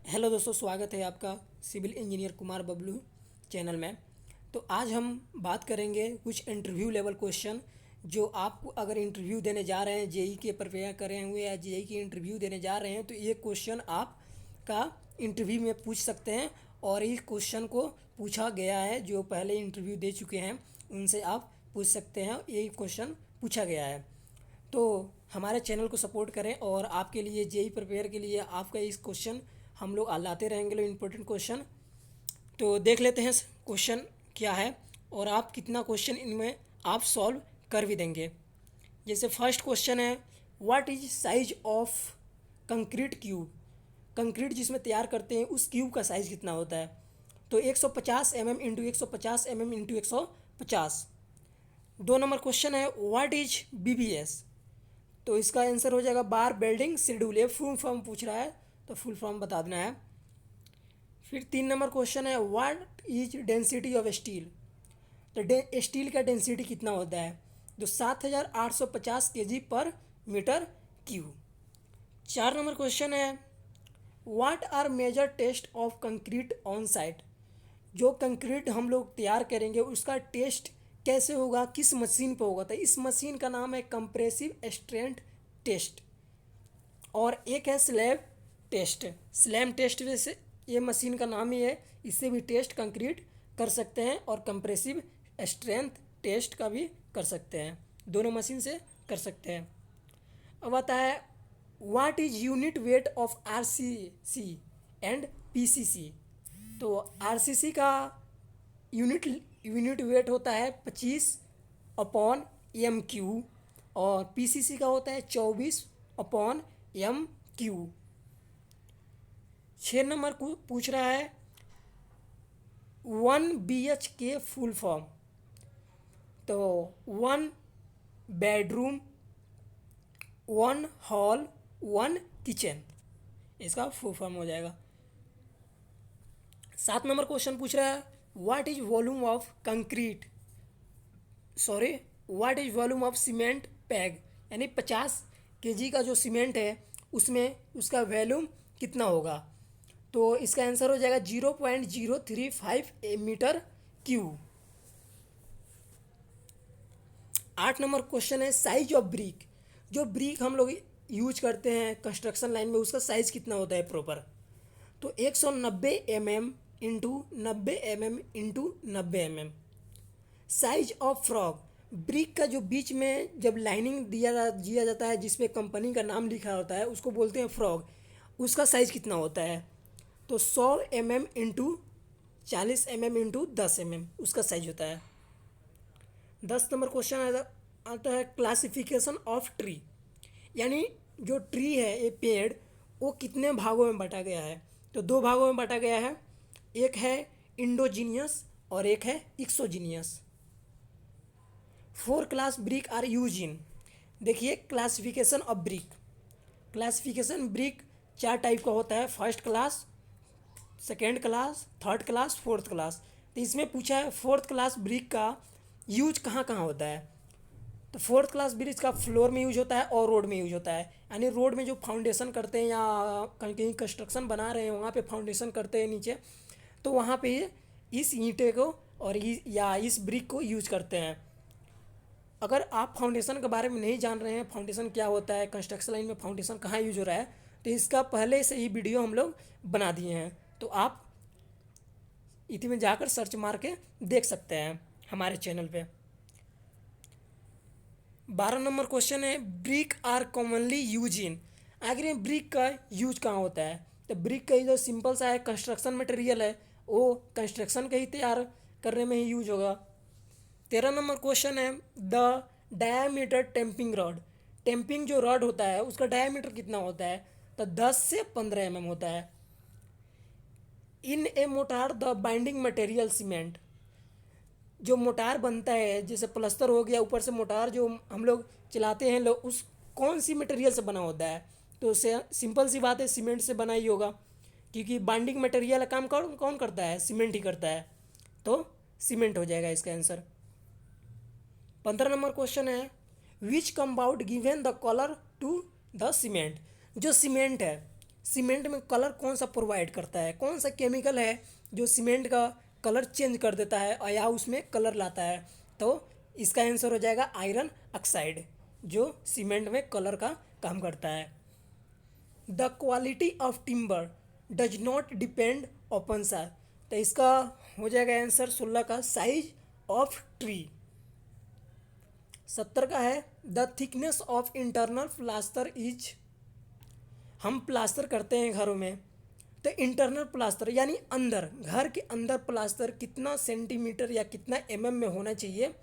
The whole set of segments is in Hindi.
हेलो दोस्तों, स्वागत है आपका civil engineer Kumar Bablu channel में। तो आज हम बात करेंगे कुछ इंटरव्यू लेवल क्वेश्चन जो आपको अगर इंटरव्यू देने जा रहे हैं, जेई के प्रिपेयर करे हुए या जेई की इंटरव्यू देने जा रहे हैं तो ये क्वेश्चन आपका इंटरव्यू में पूछ सकते हैं। और इस क्वेश्चन को पूछा गया है, जो पहले इंटरव्यू दे चुके हैं उनसे आप पूछ सकते हैं, यही क्वेश्चन पूछा गया है। तो हमारे चैनल को सपोर्ट करें और आपके लिए जेई प्रिपेयर के लिए आपका इस क्वेश्चन हम लोग लाते रहेंगे, लोग इम्पोर्टेंट क्वेश्चन। तो देख लेते हैं क्वेश्चन क्या है और आप कितना क्वेश्चन इनमें आप सॉल्व कर भी देंगे। जैसे फर्स्ट क्वेश्चन है, what is size of concrete cube. Concrete जिसमें तैयार करते हैं उस क्यूब का साइज़ कितना होता है। तो 150 mm into 150 mm into 150। 2 number question है, व्हाट इज BBS। तो इसका आंसर हो जाएगा बार बेल्डिंग शेड्यूल। ये फुल फॉर्म पूछ रहा है तो फुल फॉर्म बता देना है। फिर 3 नंबर क्वेश्चन है, what is density of steel. तो स्टील का डेंसिटी कितना होता है। तो 7850 kg पर मीटर क्यूब। 4 नंबर क्वेश्चन है, what are major test of concrete on site. जो कंक्रीट हम लोग तैयार करेंगे उसका टेस्ट कैसे होगा, किस मशीन पे होगा। तो इस मशीन का नाम है कंप्रेसिव स्ट्रेंथ टेस्ट। और एक है स्लैब टेस्ट। स्लैम टेस्ट वैसे ये मशीन का नाम ही है, इससे भी टेस्ट कंक्रीट कर सकते हैं और कंप्रेसिव स्ट्रेंथ टेस्ट का भी कर सकते हैं, दोनों मशीन से कर सकते हैं। अब आता है, what is unit weight of RCC and PCC। तो RCC का यूनिट यूनिट वेट होता है 25/MQ और PCC का होता है 24/MQ। 6 नंबर को पूछ रहा है, 1 BHK फुल फॉर्म। तो 1 बेडरूम, 1 हॉल, 1 किचन, इसका फुल फॉर्म हो जाएगा। 7 नंबर क्वेश्चन पूछ रहा है, what is volume of concrete sorry what is volume of cement peg. यानी 50 kg का जो सीमेंट है उसमें उसका वॉल्यूम कितना होगा। तो इसका आंसर हो जाएगा 0.035 मीटर क्यूब। 8 नंबर क्वेश्चन है, साइज ऑफ ब्रिक। जो ब्रिक हम लोग यूज करते हैं कंस्ट्रक्शन लाइन में उसका साइज कितना होता है प्रॉपर। तो 190 mm into 90 mm into 90 mm। Size of frog. Brick का जो बीच में जब लाइनिंग दिया जाता है जिसमें कंपनी का नाम लिखा होता है उसको बोलते हैं फ्रॉग, उसका साइज कितना होता है। तो 100 mm into 40 mm into 10 mm उसका साइज होता है। 10 नंबर क्वेश्चन आता है, क्लासिफिकेशन ऑफ ट्री। यानी जो ट्री है ये पेड़ वो कितने भागों में बांटा गया है। तो 2 भागों में बांटा गया है, एक है इंडोजीनियस और एक है exogenous. 4 class brick are use in. देखिए classification of brick. Classification brick 4 type का होता है, first class, second class, third class, fourth class. तो इसमें पूछा है 4th क्लास ब्रिक का यूज कहाँ कहाँ होता है। तो 4th क्लास ब्रिज का फ्लोर में यूज होता है और रोड में यूज होता है। यानी रोड में जो फाउंडेशन करते हैं या कहीं कहीं कंस्ट्रक्शन बना रहे हैं वहाँ पे फाउंडेशन करते हैं नीचे, तो वहाँ पे इस ईंटे को और या इस ब्रिक को यूज करते हैं। अगर आप फाउंडेशन के बारे में नहीं जान रहे हैं, फाउंडेशन क्या होता है, कंस्ट्रक्शन लाइन में फाउंडेशन कहाँ यूज हो रहा है, तो इसका पहले से ही वीडियो हम लोग बना दिए हैं, तो आप इसी में जाकर सर्च मार के देख सकते हैं हमारे चैनल पे। 12 नंबर क्वेश्चन है, brick are commonly use in. आखिर में ब्रिक का यूज कहाँ होता है। तो ब्रिक का जो सिंपल सा है कंस्ट्रक्शन मटेरियल है, वो कंस्ट्रक्शन का ही तैयार करने में ही यूज होगा। 13 नंबर क्वेश्चन है, the diameter tamping rod. Tamping जो रॉड होता है उसका डायामीटर कितना होता है। तो 10 से 15 mm होता है। In a mortar the binding material cement. जो मोटार बनता है जैसे प्लस्तर हो गया, ऊपर से मोटार जो हम लोग चलाते हैं लोग, उस कौन सी मटेरियल से बना होता है। तो उससे सिंपल सी बात है, सीमेंट से बना ही होगा, क्योंकि बाइंडिंग मटेरियल का काम कौन कौन करता है, सीमेंट ही करता है। तो सीमेंट हो जाएगा इसका आंसर। 15 नंबर क्वेश्चन है, which compound given the colour to the cement. जो सीमेंट है, सीमेंट में कलर कौन सा प्रोवाइड करता है, कौन सा केमिकल है जो सीमेंट का कलर चेंज कर देता है और या उसमें कलर लाता है? तो इसका आंसर हो जाएगा आयरन ऑक्साइड, जो सीमेंट में कलर का काम करता है। The quality of timber does not depend upon सा, तो इसका हो जाएगा आंसर 16 का साइज ऑफ ट्री। 70 का है the thickness of internal plaster is, हम प्लास्टर करते हैं घरों में, तो इंटरनल प्लास्टर यानी अंदर, घर के अंदर प्लास्टर कितना सेंटीमीटर या कितना में होना चाहिए,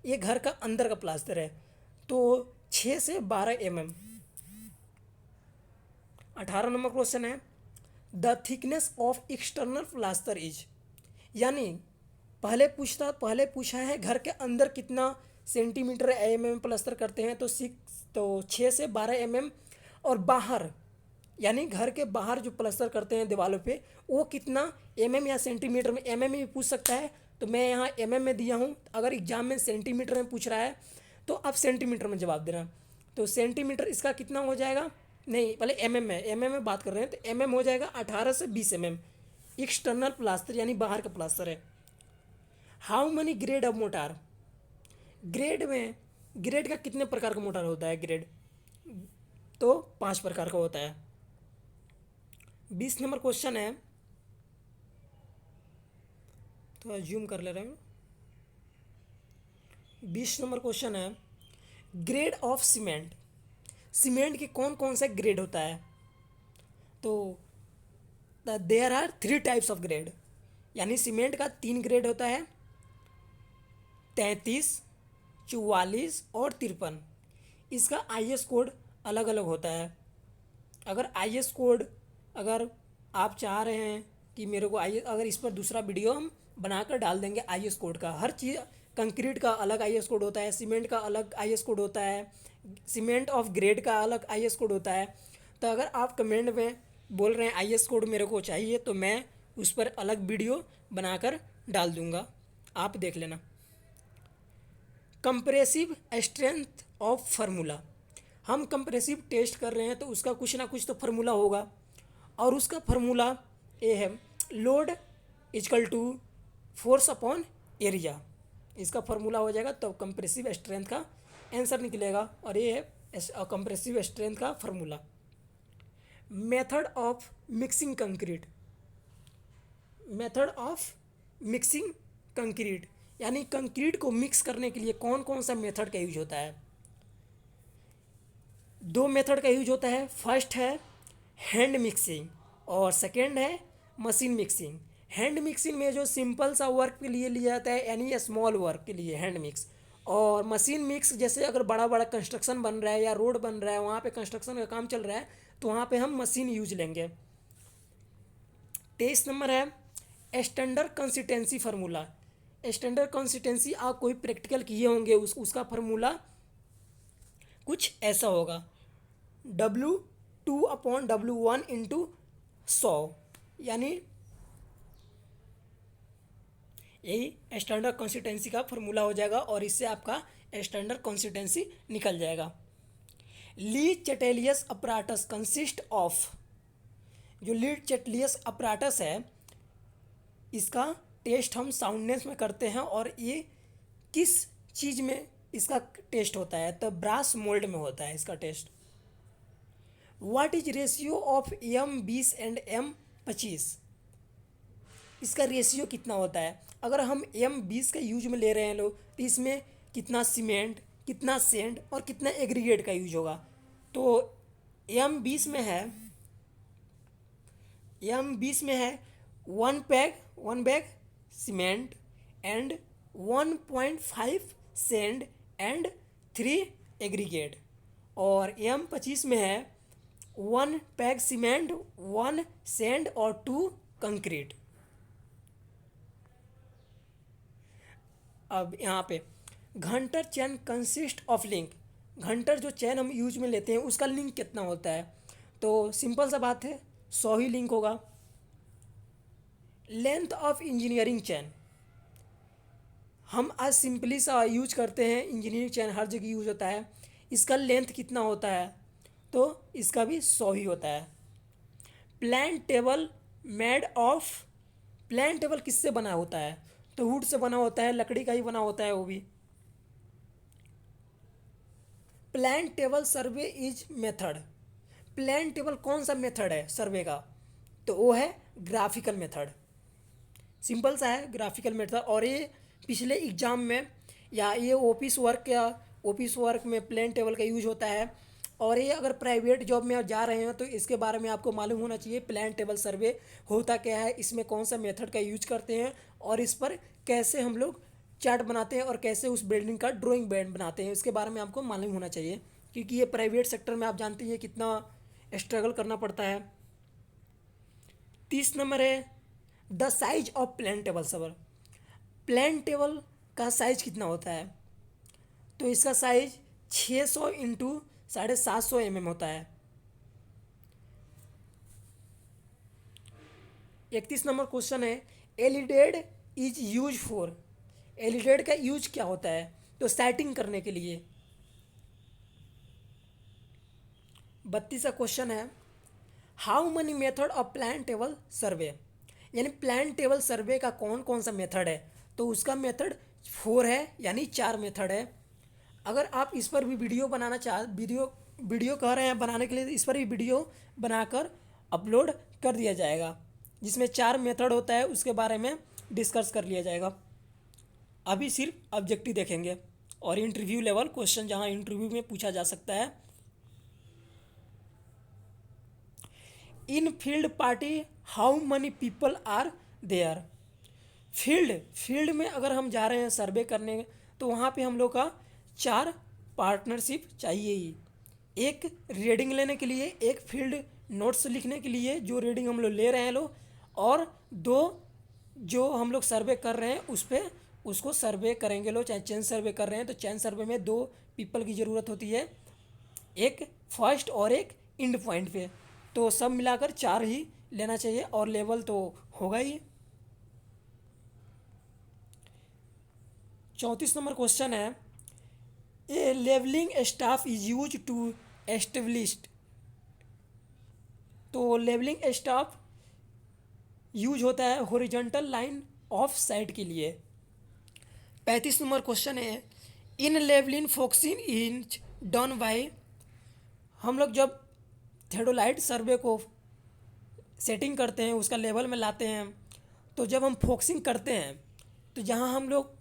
ये घर का अंदर का प्लास्टर है, तो 6 से 12 18 नंबर क्वेश्चन है the thickness of external plaster is, यानी पहले पूछा है घर के अंदर कितना सेंटीमीटर प्लास्टर करते हैं, तो 6 से 12 और बाहर यानी घर के बाहर जो प्लास्टर करते हैं दीवारों पे, वो कितना या सेंटीमीटर में, में भी पूछ सकता है, तो मैं यहाँ में दिया हूँ। अगर एग्जाम में सेंटीमीटर में पूछ रहा है तो आप सेंटीमीटर में जवाब देना। तो सेंटीमीटर इसका कितना हो जाएगा, नहीं पहले में बात कर रहे हैं, तो हो जाएगा 18 से 20 एक्सटर्नल प्लास्टर यानी बाहर का प्लास्टर है। How many grade of motor, grade का कितने प्रकार का मोटार होता है? ग्रेड तो 5 प्रकार का होता है। 20 नंबर क्वेश्चन है, तो जूम कर ले रहे हैं। 20 नंबर क्वेश्चन है ग्रेड ऑफ सीमेंट, सीमेंट के कौन कौन सा ग्रेड होता है? तो there are 3 types of grade, यानी सीमेंट का 3 ग्रेड होता है, 33, 44 और 53। इसका IS कोड अलग अलग होता है। अगर IS कोड, अगर आप चाह रहे हैं कि मेरे को अगर इस पर दूसरा वीडियो हम बनाकर डाल देंगे IS कोड का, हर चीज़, कंक्रीट का अलग IS कोड होता है, सीमेंट का अलग IS कोड होता है, सीमेंट ऑफ ग्रेड का अलग IS कोड होता है। तो अगर आप कमेंट में बोल रहे हैं IS कोड मेरे को चाहिए, तो मैं उस पर अलग वीडियो बनाकर डाल दूँगा, आप देख लेना। कंप्रेसिव स्ट्रेंथ ऑफ फार्मूला, हम कंप्रेसिव टेस्ट कर रहे हैं तो उसका कुछ ना कुछ तो फार्मूला होगा, और उसका फार्मूला ये है load equal to force upon area, इसका फार्मूला हो जाएगा, तो कंप्रेसिव स्ट्रेंथ का आंसर निकलेगा, और ये है कंप्रेसिव स्ट्रेंथ का formula. Method of mixing concrete, method of mixing concrete यानी कंक्रीट को मिक्स करने के लिए कौन कौन सा मेथड का यूज होता है? 2 मेथड का यूज होता है। फर्स्ट है हैंड मिक्सिंग और सेकेंड है मशीन मिक्सिंग। हैंड मिक्सिंग में जो सिंपल सा वर्क के लिए लिया जाता है, यानी स्मॉल वर्क के लिए हैंड मिक्स, और मशीन मिक्स जैसे अगर बड़ा बड़ा कंस्ट्रक्शन बन रहा है या रोड बन रहा है, वहाँ पे कंस्ट्रक्शन का काम चल रहा है, तो वहाँ पे हम मशीन यूज लेंगे। 23 नंबर है standard consistency formula. Standard consistency आप कोई प्रैक्टिकल किए होंगे, उसका फार्मूला कुछ ऐसा होगा, W2/W1 इंटू 100, यानी यही स्टैंडर्ड कंसिस्टेंसी का फार्मूला हो जाएगा, और इससे आपका स्टैंडर्ड कंसिस्टेंसी निकल जाएगा। ली चेटेलियस अपराटस कंसिस्ट ऑफ, जो ली चेटेलियस अपराटस है इसका टेस्ट हम साउंडनेस में करते हैं, और ये किस चीज़ में इसका टेस्ट होता है? तो ब्रास मोल्ड में होता है इसका test. What is ratio of M20 and M25, इसका रेशियो कितना होता है? अगर हम M20 का यूज में ले रहे हैं लोग, तो इसमें कितना सीमेंट, कितना सेंड और कितना एग्रीगेट का यूज होगा? तो M20 में है, M20 में है 1 bag cement and 1.5 send and 3 aggregate, और M25 में है 1 पैग सीमेंट, 1 सेंड और 2 कंक्रीट। अब यहाँ पे घंटर चैन कंसिस्ट ऑफ लिंक, घंटर जो चैन हम यूज में लेते हैं उसका लिंक कितना होता है? तो सिंपल सा बात है, 100 ही लिंक होगा। लेंथ ऑफ इंजीनियरिंग चैन, हम आज सिंपली सा यूज करते हैं, इंजीनियरिंग चैन हर जगह यूज होता है, इसका लेंथ कितना होता है? तो इसका भी 100 ही होता है। Plan table made of, plan table किससे बना होता है? तो वुड से बना होता है, लकड़ी का ही बना होता है वो भी। Plan table survey is method, plan table कौन सा मेथड है सर्वे का? तो वो है ग्राफिकल मेथड। सिंपल सा है ग्राफिकल मेथड। और ये पिछले एग्जाम में या ये ऑफिस वर्क या ऑफिस वर्क में प्लेन टेबल का यूज होता है। और ये अगर प्राइवेट जॉब में आप जा रहे हैं तो इसके बारे में आपको मालूम होना चाहिए प्लान टेबल सर्वे होता क्या है, इसमें कौन सा मेथड का यूज करते हैं और इस पर कैसे हम लोग चार्ट बनाते हैं और कैसे उस बिल्डिंग का ड्राइंग बैंड बनाते हैं, इसके बारे में आपको मालूम होना चाहिए। क्योंकि ये प्राइवेट सेक्टर में आप जानते हैं कितना स्ट्रगल करना पड़ता है। 30 नंबर है the size of plan table server, plan table का साइज कितना होता है? तो इसका साइज 600 इंटू 750 mm होता है। 31 नंबर क्वेश्चन है elided is use for, elided का यूज क्या होता है? तो सेटिंग करने के लिए। 32 का क्वेश्चन है how many method of plan table सर्वे, यानी प्लान टेबल सर्वे का कौन कौन सा मेथड है? तो उसका मेथड 4 है, यानी 4 मेथड है। अगर आप इस पर भी वीडियो बनाना वीडियो कह रहे हैं बनाने के लिए, इस पर भी वीडियो बनाकर अपलोड कर दिया जाएगा जिसमें 4 मेथड होता है, उसके बारे में डिस्कस कर लिया जाएगा। अभी सिर्फ ऑब्जेक्टिव देखेंगे और इंटरव्यू लेवल क्वेश्चन जहाँ इंटरव्यू में पूछा जा सकता है। In field party how many people are there, field में अगर हम जा रहे हैं सर्वे करने तो वहाँ पे हम लोग का 4 पार्टनरशिप चाहिए ही। एक रीडिंग लेने के लिए, एक फील्ड नोट्स लिखने के लिए जो रीडिंग हम लोग ले रहे हैं लोग, और 2 जो हम लोग सर्वे कर रहे हैं उस पर उसको सर्वे करेंगे लोग। चाहे चेन सर्वे कर रहे हैं तो चेन सर्वे में 2 पीपल की ज़रूरत होती है, एक फर्स्ट और एक इंड पॉइंट पे। तो सब मिलाकर 4 ही लेना चाहिए और लेवल तो होगा ही। 34 नंबर क्वेश्चन है a levelling staff is use to established, तो लेवलिंग स्टाफ यूज होता है हॉरिजॉन्टल लाइन ऑफ साइट के लिए। 35 नंबर क्वेश्चन है in levelling focusing is done by, हम लोग जब थेडोलाइट सर्वे को सेटिंग करते हैं उसका लेवल में लाते हैं, तो जब हम फोकसिंग करते हैं तो जहाँ हम लोग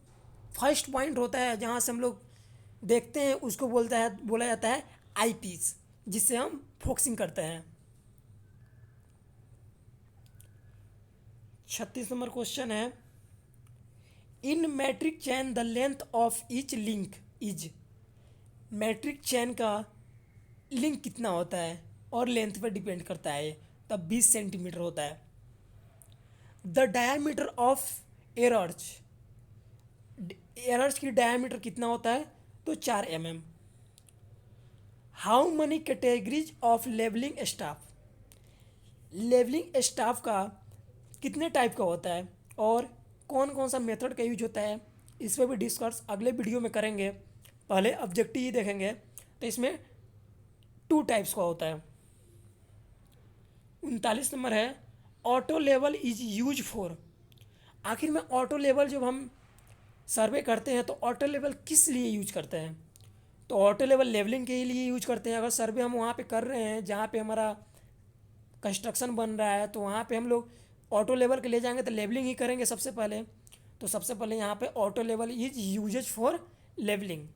फर्स्ट पॉइंट होता है जहाँ से हम लोग देखते हैं उसको बोला जाता है आई पीस, जिससे हम फोकसिंग करते हैं। 36 नंबर क्वेश्चन है in metric chain the length of each link is, metric chain का लिंक कितना होता है और लेंथ पर डिपेंड करता है, तब 20 सेंटीमीटर होता है। The diameter of errors, errors की डायमीटर कितना होता है? तो 4 mm। How many categories of levelling staff, levelling staff का कितने टाइप का होता है और कौन कौन सा मेथड का यूज होता है, इस पर भी डिस्कस अगले वीडियो में करेंगे। पहले ऑब्जेक्टिव ही देखेंगे। तो इसमें 2 टाइप्स का होता है। 39 नंबर है auto level is use for, आखिर में ऑटो लेवल जब हम सर्वे करते हैं तो ऑटो लेवल किस लिए यूज करते हैं? तो ऑटो लेवल लेवलिंग के लिए यूज करते हैं। अगर सर्वे हम वहाँ पे कर रहे हैं जहाँ पे हमारा कंस्ट्रक्शन बन रहा है तो वहाँ पे हम लोग ऑटो लेवल के ले जाएंगे तो लेवलिंग ही करेंगे सबसे पहले। तो सबसे पहले यहाँ पे auto level is uses for levelling.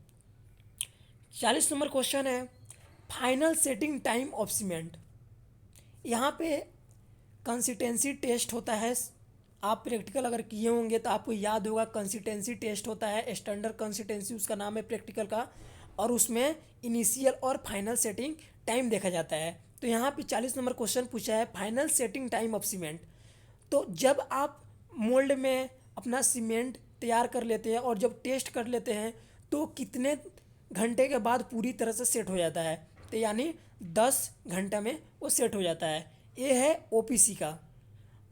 40 number question है final setting time of cement, यहाँ पे कंसिस्टेंसी टेस्ट होता है। आप प्रैक्टिकल अगर किए होंगे तो आपको याद होगा कंसिस्टेंसी टेस्ट होता है, स्टैंडर्ड कंसिस्टेंसी उसका नाम है प्रैक्टिकल का, और उसमें इनिशियल और फाइनल सेटिंग टाइम देखा जाता है। तो यहाँ पे 40 नंबर क्वेश्चन पूछा है final setting time of cement, तो जब आप मोल्ड में अपना सीमेंट तैयार कर लेते हैं और जब टेस्ट कर लेते हैं तो कितने घंटे के बाद पूरी तरह से सेट हो जाता है? तो यानी 10 घंटे में वो सेट हो जाता है। ये है ओपीसी का।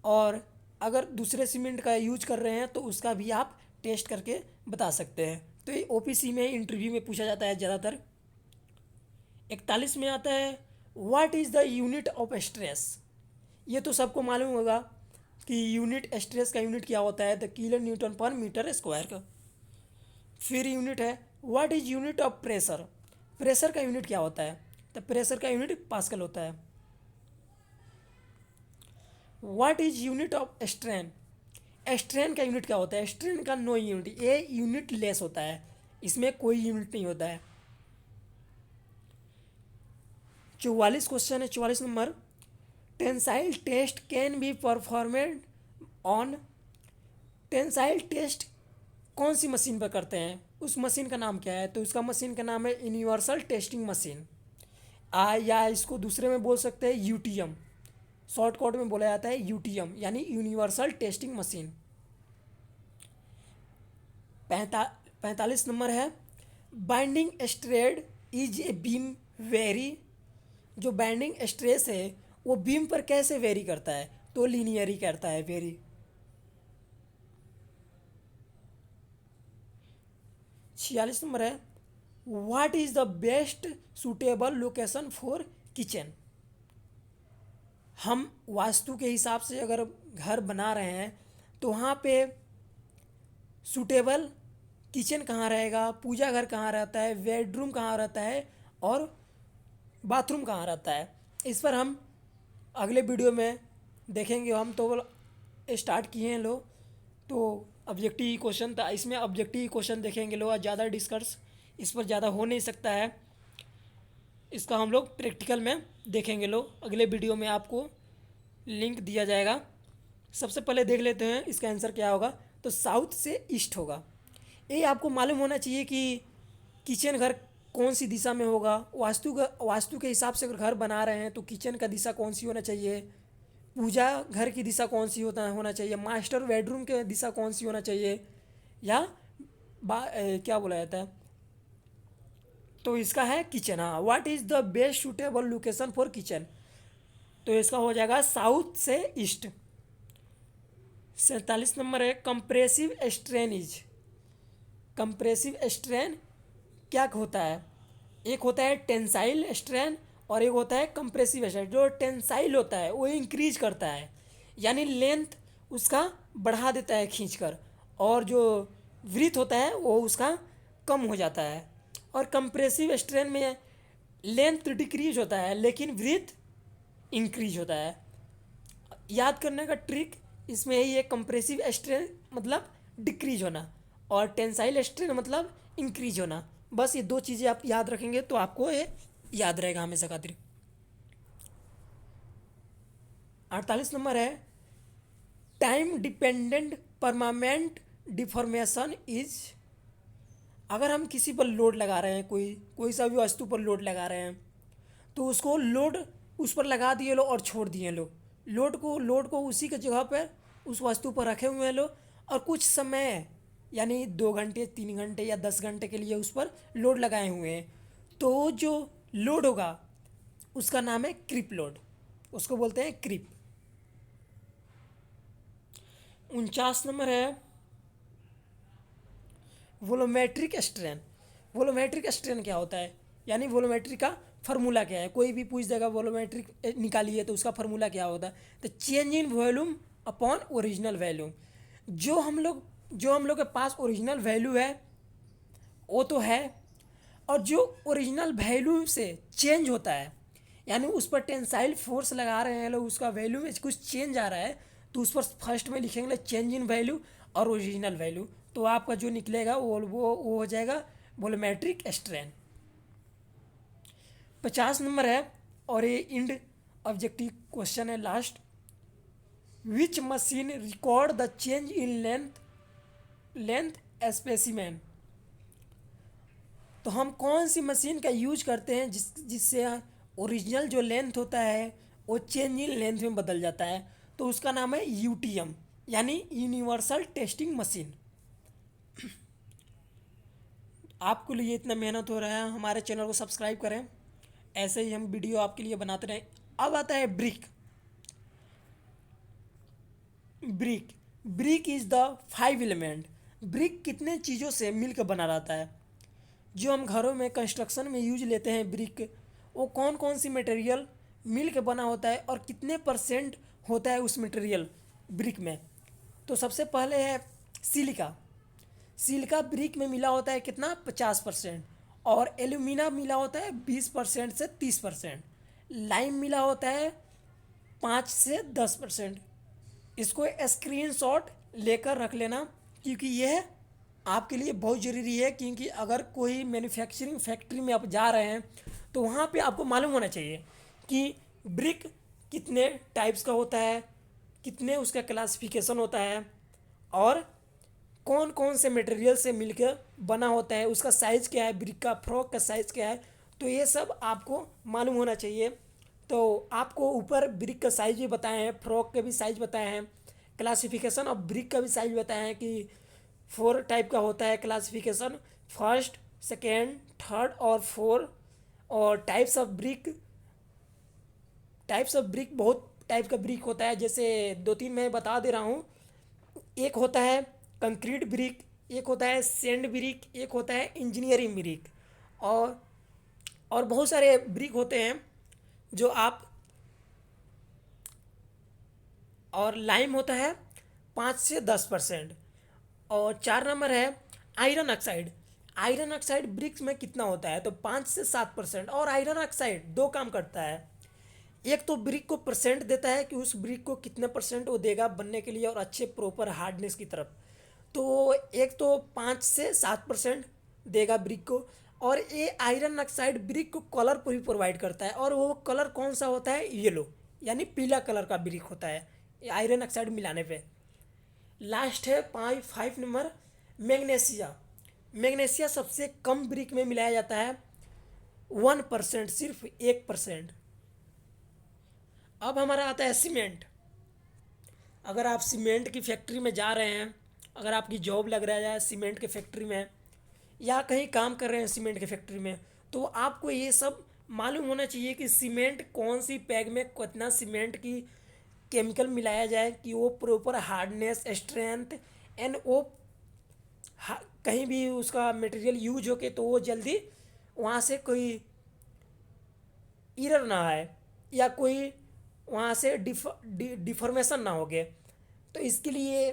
और अगर दूसरे सीमेंट का यूज कर रहे हैं तो उसका भी आप टेस्ट करके बता सकते हैं। तो ये ओपीसी में इंटरव्यू में पूछा जाता है ज़्यादातर। 41 में आता है what is the unit of stress, ये तो सबको मालूम होगा कि यूनिट स्ट्रेस का यूनिट क्या होता है, द किलो न्यूटन पर मीटर स्क्वायर का। फिर यूनिट है what is unit of pressure. Pressure का यूनिट क्या होता है, तो प्रेशर का यूनिट पास्कल होता है। What is unit of strain. Strain का यूनिट क्या होता है, स्ट्रेन का नो यूनिट, ये यूनिट लेस होता है, इसमें कोई यूनिट नहीं होता है। 44 क्वेश्चन है, 44 number. Tensile test can be performed on. Tensile test कौन सी मशीन पर करते हैं, उस मशीन का नाम क्या है, तो उसका मशीन का नाम है यूनिवर्सल टेस्टिंग मशीन। या इसको दूसरे में बोल सकते हैं यूटीएम, शॉर्ट कोड में बोला जाता है यूटीएम यानी यूनिवर्सल टेस्टिंग मशीन। 45 नंबर है binding strayed is a beam very. जो बाइंडिंग स्ट्रेस है वो बीम पर कैसे वेरी करता है, तो लीनियरी करता है, वेरी। 46 नंबर है what is the best suitable location for kitchen. हम वास्तु के हिसाब से अगर घर बना रहे हैं तो वहाँ पे सूटेबल किचन कहाँ रहेगा, पूजा घर कहाँ रहता है, बेडरूम कहाँ रहता है और बाथरूम कहाँ रहता है, इस पर हम अगले वीडियो में देखेंगे। हम तो स्टार्ट किए हैं लोग, तो ऑब्जेक्टिव क्वेश्चन था, इसमें ऑब्जेक्टिव क्वेश्चन देखेंगे लोग, ज़्यादा डिस्कस इस पर ज़्यादा हो नहीं सकता है, इसका हम लोग प्रैक्टिकल में देखेंगे लोग। अगले वीडियो में आपको लिंक दिया जाएगा। सबसे पहले देख लेते हैं इसका आंसर क्या होगा, तो साउथ से ईस्ट होगा। ये आपको मालूम होना चाहिए कि किचन घर कौन सी दिशा में होगा। वास्तु के हिसाब से अगर घर बना रहे हैं तो किचन का दिशा कौन सी होना चाहिए, पूजा घर की दिशा कौन सी होना चाहिए, मास्टर बेडरूम की दिशा कौन सी होना चाहिए, या क्या बोला जाता है, तो इसका है किचन। हाँ, what is the best suitable location for kitchen, तो इसका हो जाएगा साउथ से ईस्ट। 47 नंबर है compressive strain is. Compressive strain क्या होता है, एक होता है टेंसाइल स्ट्रेन और एक होता है कंप्रेसिव स्ट्रेन। जो टेंसाइल होता है वो इंक्रीज करता है, यानी लेंथ उसका बढ़ा देता है खींचकर, और जो वृत्त होता है वो उसका कम हो जाता है। और कंप्रेसिव स्ट्रेन में लेंथ डिक्रीज होता है लेकिन वृत्त इंक्रीज होता है। याद करने का ट्रिक इसमें यही है, कंप्रेसिव स्ट्रेन मतलब डिक्रीज होना और टेंसाइल स्ट्रेन मतलब इंक्रीज होना। बस ये दो चीज़ें आप याद रखेंगे तो आपको ये याद रहेगा हमेशा खातिर। 48 नंबर है time dependent permanent deformation is. अगर हम किसी पर लोड लगा रहे हैं, कोई सा भी वस्तु पर लोड लगा रहे हैं, तो उसको लोड उस पर लगा दिए लो और छोड़ दिए लो, लोड को उसी के जगह पर उस वस्तु पर रखे हुए हैं लो, और कुछ समय यानी 2 घंटे 3 घंटे या 10 घंटे के लिए उस पर लोड लगाए हुए हैं, तो जो लोड होगा उसका नाम है क्रीप लोड, उसको बोलते हैं क्रीप। 49 नंबर है वोलोमेट्रिक स्ट्रेन। वोलोमेट्रिक स्ट्रेन क्या होता है, यानी वोलोमेट्रिक का फार्मूला क्या है, कोई भी पूछ देगा वोलोमेट्रिक निकालिए तो उसका फार्मूला क्या होता है, तो change in volume upon original value. जो हम लोग के पास ओरिजिनल वैल्यू है वो तो है, और जो ओरिजिनल वैल्यू से चेंज होता है, यानी उस पर टेंसाइल फोर्स लगा रहे हैं लोग, उसका वैल्यू में कुछ चेंज आ रहा है, तो उस पर फर्स्ट में लिखेंगे चेंज इन वैल्यू और ओरिजिनल वैल्यू, तो आपका जो निकलेगा वो हो जाएगा वोलोमेट्रिक स्ट्रेन। 50 नंबर है और ये इंड ऑब्जेक्टिव क्वेश्चन है last. Which machine record the change in length specimen. तो हम कौन सी मशीन का यूज करते हैं जिससे ओरिजिनल जो लेंथ होता है वो चेंज इन लेंथ में बदल जाता है, तो उसका नाम है यूटीएम यानी यूनिवर्सल टेस्टिंग मशीन। आपके लिए इतना मेहनत हो रहा है, हमारे चैनल को सब्सक्राइब करें, ऐसे ही हम वीडियो आपके लिए बनाते रहें। अब आता है brick. Brick is the 5 element. Brick कितने चीज़ों से मिलकर बना रहता है, जो हम घरों में कंस्ट्रक्शन में यूज लेते हैं ब्रिक, वो कौन कौन सी मटेरियल मिल के बना होता है और कितने % होता है उस मटेरियल ब्रिक में। तो सबसे पहले है सिलिका। सिलिका ब्रिक में मिला होता है कितना 50%, और एल्यूमिना मिला होता है 20% से 30%। लाइम मिला होता है 5 से 10%। इसको स्क्रीनशॉट लेकर रख लेना, क्योंकि यह आपके लिए बहुत ज़रूरी है। क्योंकि अगर कोई मैन्युफैक्चरिंग फैक्ट्री में आप जा रहे हैं तो वहाँ पे आपको मालूम होना चाहिए कि ब्रिक कितने टाइप्स का होता है, कितने उसका क्लासिफिकेशन होता है, और कौन कौन से मटेरियल से मिलकर बना होता है, उसका साइज़ क्या है, ब्रिक का फ्रॉक का साइज़ क्या है। तो ये सब आपको मालूम होना चाहिए। तो आपको ऊपर ब्रिक का साइज़ भी बताए हैं, फ्रॉक के भी साइज़ बताए हैं, क्लासिफिकेशन ऑफ ब्रिक का भी साइज़ बताए हैं कि 4 टाइप का होता है क्लासिफिकेशन, फर्स्ट, सेकेंड, थर्ड और 4। और टाइप्स ऑफ ब्रिक बहुत टाइप का ब्रिक होता है। जैसे 2-3 मैं बता दे रहा हूँ। एक होता है कंक्रीट ब्रिक, एक होता है सैंड ब्रिक, एक होता है इंजीनियरिंग ब्रिक, और और बहुत सारे ब्रिक होते हैं जो आप। और लाइम होता है 5 से 10%। और 4 नंबर है iron oxide. Iron oxide bricks में कितना होता है तो 5 से 7%। और आयरन ऑक्साइड दो काम करता है। एक तो ब्रिक को परसेंट देता है कि उस ब्रिक को कितने परसेंट वो देगा बनने के लिए और अच्छे प्रॉपर हार्डनेस की तरफ। तो एक तो 5 से 7% देगा ब्रिक को। और ये आयरन ऑक्साइड ब्रिक को कलर भी प्रोवाइड करता है, और वो कलर कौन सा होता है, येलो, यानी पीला कलर का ब्रिक होता है ये आयरन ऑक्साइड मिलाने पे। लास्ट है 5 नंबर मैग्नीशिया। मैग्नीशिया सबसे कम ब्रिक में मिलाया जाता है 1%, सिर्फ 1%। अब हमारा आता है सीमेंट। अगर आप सीमेंट की फैक्ट्री में जा रहे हैं, अगर आपकी जॉब लग रहा है सीमेंट के फैक्ट्री में, या कहीं काम कर रहे हैं सीमेंट की फैक्ट्री में, तो आपको ये सब मालूम होना चाहिए कि सीमेंट कौन सी पैग में कितना सीमेंट की केमिकल मिलाया जाए कि वो प्रॉपर हार्डनेस, स्ट्रेंथ एंड वो कहीं भी उसका मटेरियल यूज हो के तो वो जल्दी वहाँ से कोई एरर ना आए, या कोई वहाँ से डिफॉर्मेशन ना हो गए। तो इसके लिए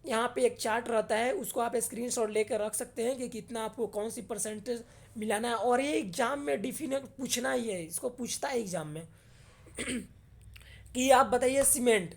यहाँ पे एक चार्ट रहता है, उसको आप स्क्रीनशॉट लेकर रख सकते हैं कि कितना आपको कौन सी परसेंटेज मिलाना है। और ये एग्ज़ाम में डिफिनेट पूछना ही है, इसको पूछता है एग्ज़ाम में कि आप बताइए सीमेंट,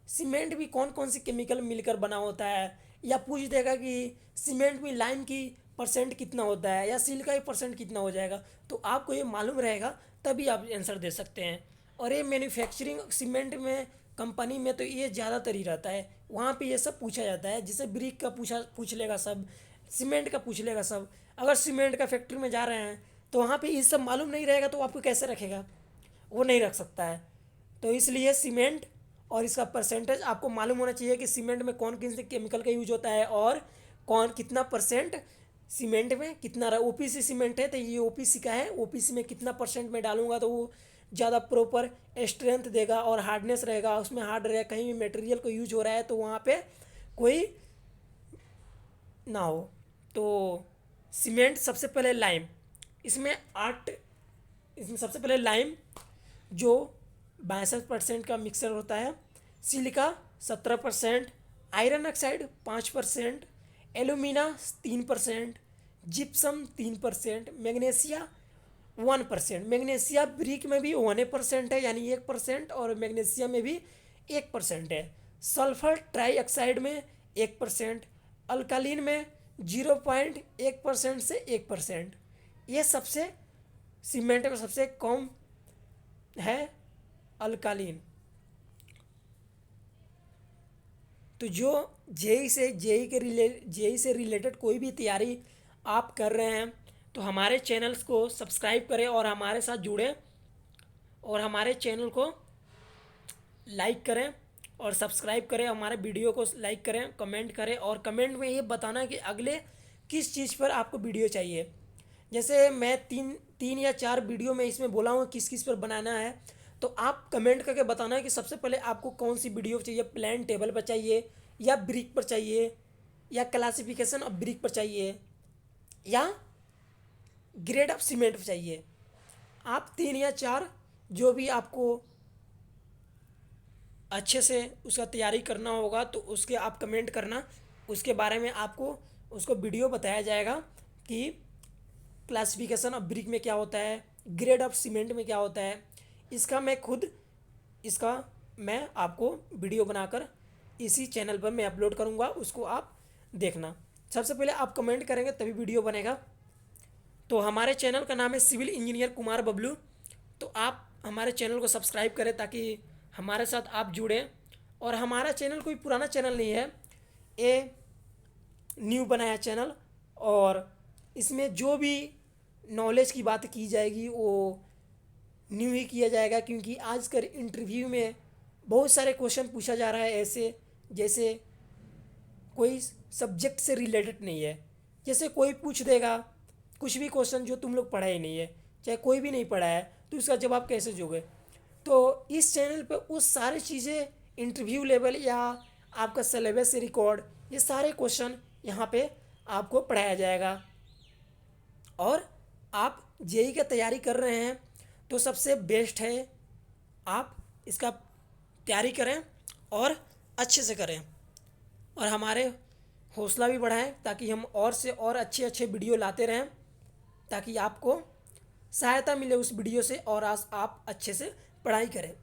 सीमेंट भी कौन कौन सी केमिकल मिलकर बना होता है। या पूछ देगा कि सीमेंट में लाइम की परसेंट कितना होता है या सिलिका की परसेंट कितना हो जाएगा। तो आपको ये मालूम रहेगा तभी आप आंसर दे सकते हैं। और ये मैन्युफैक्चरिंग सीमेंट में कंपनी में तो ये ज़्यादातर ही रहता है, वहाँ पे ये सब पूछा जाता है। जैसे ब्रिक का पूछ लेगा सब, सीमेंट का पूछ लेगा सब। अगर सीमेंट का फैक्ट्री में जा रहे हैं तो वहाँ पे ये सब मालूम नहीं रहेगा तो आपको कैसे रखेगा, वो नहीं रख सकता है। तो इसलिए सीमेंट और इसका परसेंटेज आपको मालूम होना चाहिए कि सीमेंट में कौन किन से केमिकल का यूज होता है, और कौन कितना परसेंट सीमेंट में कितना रहा। ओपीसी सीमेंट है तो ये ओपीसी का है, ओपीसी में कितना परसेंट में डालूंगा तो वो ज़्यादा प्रॉपर स्ट्रेंथ देगा और हार्डनेस रहेगा, उसमें हार्ड रहेगा। कहीं भी मटेरियल को यूज हो रहा है तो वहाँ पे कोई ना हो। तो सीमेंट सबसे पहले लाइम, इसमें 8, इसमें सबसे पहले लाइम जो 62% का मिक्सर होता है, silica 17%, iron oxide 5%, alumina 3%, gypsum 3%, magnesia 1%। Magnesia brick में भी 1% है यानी 1%, और मैग्नीशिया में भी 1% है। सल्फर ट्राईऑक्साइड में 1%, अल्कालीन में 0.1% से 1%। ये सबसे सीमेंट में सबसे कम है अल्कालीन। तो जो जेई से रिलेटेड कोई भी तैयारी आप कर रहे हैं तो हमारे चैनल्स को सब्सक्राइब करें और हमारे साथ जुड़ें, और हमारे चैनल को लाइक करें और सब्सक्राइब करें, हमारे वीडियो को लाइक करें, कमेंट करें, और कमेंट में ये बताना कि अगले किस चीज़ पर आपको वीडियो चाहिए। जैसे मैं तीन तीन या 4 वीडियो में इसमें बोला हूँ किस किस पर बनाना है, तो आप कमेंट करके बताना कि सबसे पहले आपको कौन सी वीडियो चाहिए, प्लान टेबल पर चाहिए, या ब्रिक पर चाहिए, या क्लासिफिकेशन ऑफ ब्रिक पर चाहिए, या ग्रेड ऑफ सीमेंट पर चाहिए। आप 3 या 4 जो भी आपको अच्छे से उसका तैयारी करना होगा तो उसके आप कमेंट करना, उसके बारे में आपको उसको वीडियो बताया जाएगा कि क्लासिफिकेशन ऑफ ब्रिक में क्या होता है, ग्रेड ऑफ सीमेंट में क्या होता है। इसका मैं आपको वीडियो बनाकर इसी चैनल पर मैं अपलोड करूँगा, उसको आप देखना। सबसे पहले आप कमेंट करेंगे तभी वीडियो बनेगा। तो हमारे चैनल का नाम है सिविल इंजीनियर कुमार बबलू। तो आप हमारे चैनल को सब्सक्राइब करें ताकि हमारे साथ आप जुड़ें। और हमारा चैनल कोई पुराना चैनल नहीं है, ये न्यू बनाया चैनल, और इसमें जो भी नॉलेज की बात की जाएगी वो न्यू ही किया जाएगा, क्योंकि आजकल इंटरव्यू में बहुत सारे क्वेश्चन पूछा जा रहा है ऐसे जैसे कोई सब्जेक्ट से रिलेटेड नहीं है। जैसे कोई पूछ देगा कुछ भी क्वेश्चन जो तुम लोग पढ़ा ही नहीं है, चाहे कोई भी नहीं पढ़ा है, तो उसका जवाब कैसे दोगे। तो इस चैनल पे वो सारी चीज़ें इंटरव्यू लेवल या आपका सिलेबस से रिकॉर्ड, ये सारे क्वेश्चन यहाँ पे आपको पढ़ाया जाएगा। और आप जेई का तैयारी कर रहे हैं तो सबसे बेस्ट है आप इसका तैयारी करें और अच्छे से करें, और हमारे हौसला भी बढ़ाएं ताकि हम और से और अच्छे अच्छे वीडियो लाते रहें, ताकि आपको सहायता मिले उस वीडियो से और आज आप अच्छे से पढ़ाई करें।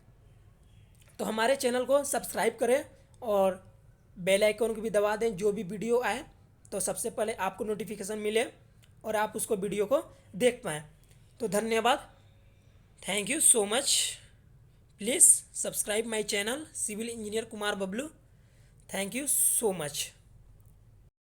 तो हमारे चैनल को सब्सक्राइब करें और बेल आइकन को भी दबा दें, जो भी वीडियो आए तो सबसे पहले आपको नोटिफिकेशन मिले और आप उसको वीडियो को देख पाएँ। तो धन्यवाद, thank you so much. Please subscribe my channel civil engineer Kumar Bablu. Thank you so much.